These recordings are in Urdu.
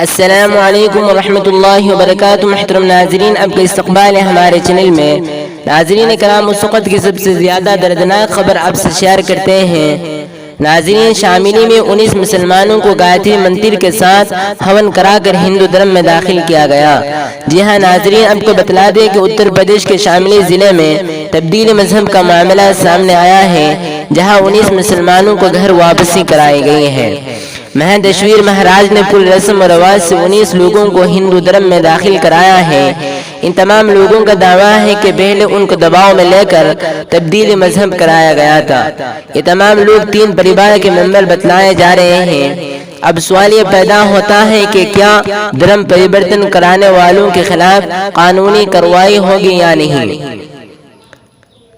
السلام علیکم ورحمۃ اللہ وبرکاتہ۔ محترم ناظرین، اب کا استقبال ہے ہمارے چینل میں۔ ناظرین کرام، اس وقت کی سب سے زیادہ دردناک خبر آپ سے شیئر کرتے ہیں۔ ناظرین، شاملی میں 19 مسلمانوں کو گایتری منتر کے ساتھ ہون کرا کر ہندو دھرم میں داخل کیا گیا۔ جی ہاں ناظرین، آپ کو بتلا دیں کہ اتر پردیش کے شاملی ضلع میں تبدیل مذہب کا معاملہ سامنے آیا ہے، جہاں 19 مسلمانوں کو گھر واپسی کرائی گئی ہے۔ مہادشویر مہاراج نے پور رسم و رواج سے 19 لوگوں کو ہندو دھرم میں داخل کرایا ہے۔ ان تمام لوگوں کا دعویٰ ہے کہ پہلے ان کو دباؤ میں لے کر تبدیل مذہب کرایا گیا تھا۔ یہ تمام لوگ 3 پریوار کے ممبر بتلائے جا رہے ہیں۔ اب سوال یہ پیدا ہوتا ہے کہ کیا دھرم پریورتن کرانے والوں کے خلاف قانونی کارروائی ہوگی یا نہیں۔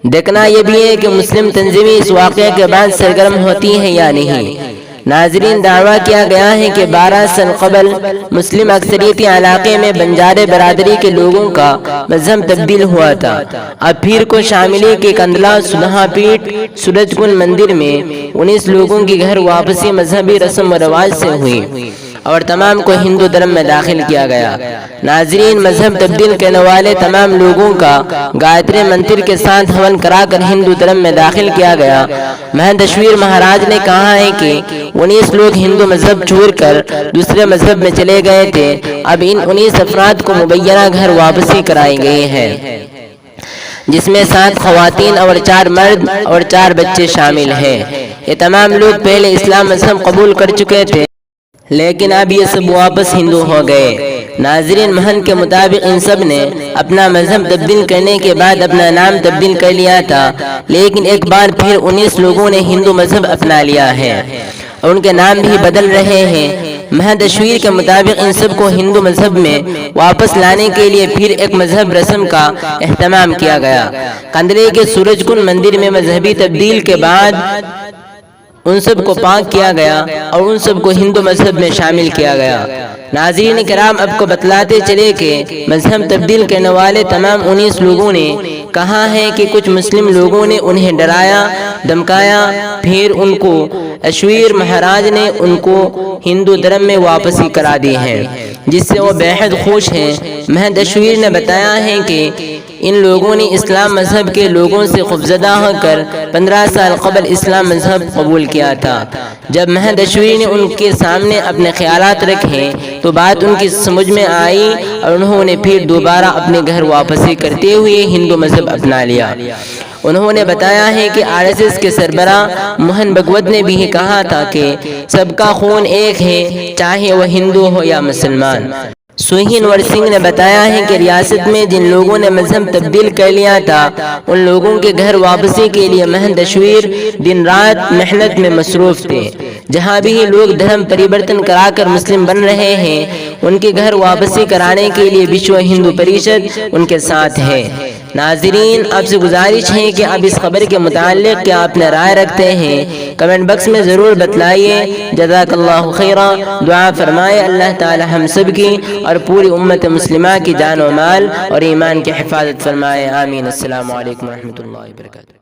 دیکھنا یہ بھی ہے کہ مسلم تنظیمیں اس واقعے کے بعد سرگرم ہوتی ہیں یا نہیں۔ ناظرین، دعویٰ کیا گیا ہے کہ 12 سال قبل مسلم اکثریتی علاقے میں بنجارے برادری کے لوگوں کا مذہب تبدیل ہوا تھا۔ اب پیر کو شاملی کے کندلا سدھا پیٹ سورج کنڈ مندر میں 19 لوگوں کی گھر واپسی مذہبی رسم و رواج سے ہوئی اور تمام کو ہندو دھرم میں داخل کیا گیا۔ ناظرین، مذہب تبدیل کرنے والے تمام لوگوں کا گایتری منتر کے ساتھ ہون کرا کر ہندو دھرم میں داخل کیا گیا۔ مہادشویر مہاراج نے کہا ہے کہ 19 لوگ ہندو مذہب چھوڑ کر دوسرے مذہب میں چلے گئے تھے۔ اب ان 19 افراد کو مبینہ گھر واپسی کرائی گئی ہے، جس میں 7 خواتین اور 4 مرد اور 4 بچے شامل ہیں۔ یہ تمام لوگ پہلے اسلام مذہب قبول کر چکے تھے، لیکن اب یہ سب واپس ہندو ہو گئے۔ ناظرین، مہن کے مطابق ان سب نے اپنا مذہب تبدیل کرنے کے بعد اپنا نام تبدیل کر لیا تھا، لیکن ایک بار پھر 19 لوگوں نے ہندو مذہب اپنا لیا ہے اور ان کے نام بھی بدل رہے ہیں۔ مہادشویر کے مطابق ان سب کو ہندو مذہب میں واپس لانے کے لیے پھر ایک مذہب رسم کا اہتمام کیا گیا۔ کندلے کے سورج کنڈ مندر میں مذہبی تبدیل کے بعد ان سب کو پاک کیا گیا اور ان سب کو ہندو مذہب میں شامل کیا گیا۔ ناظرین کرام، اب کو بتلاتے چلے کہ مذہب تبدیل کرنے والے تمام 19 لوگوں نے کہا ہے کہ کچھ مسلم لوگوں نے انہیں ڈرایا دھمکایا، پھر ان کو اشویر مہاراج نے ان کو ہندو دھرم میں واپسی کرا دی ہے، جس سے وہ بےحد خوش ہیں۔ مہادشویر نے بتایا ہے کہ ان لوگوں نے اسلام مذہب کے لوگوں سے خوفزدہ ہو کر 15 سال قبل اسلام مذہب قبول کیا تھا۔ جب مہادشویر نے ان کے سامنے اپنے خیالات رکھے تو بات ان کی سمجھ میں آئی اور انہوں نے پھر دوبارہ اپنے گھر واپسی کرتے ہوئے ہندو مذہب اپنا لیا۔ انہوں نے بتایا ہے کہ RSS کے سربراہ موہن بھگوت نے بھی کہا تھا کہ سب کا خون ایک ہے، چاہے وہ ہندو ہو یا مسلمان۔ سوہین ور سنگھ نے بتایا ہے کہ ریاست میں جن لوگوں نے مذہب تبدیل کر لیا تھا ان لوگوں کے گھر واپسی کے لیے مہادشویر دن رات محنت میں مصروف تھے۔ جہاں بھی لوگ دھرم پریورتن کرا کر مسلم بن رہے ہیں، ان کے گھر واپسی کرانے کے لیے وشو ہندو پریشد ان کے ساتھ ہے۔ ناظرین، آپ سے گزارش ہے کہ آپ اس خبر کے متعلق کیا اپنے رائے رکھتے ہیں، کمنٹ باکس میں ضرور بتلائیے۔ جزاک اللہ خیرا۔ دعا فرمائے اللہ تعالی ہم سب کی اور پوری امت مسلمہ کی جان و مال اور ایمان کی حفاظت فرمائے، آمین۔ السلام علیکم ورحمۃ اللہ وبرکاتہ۔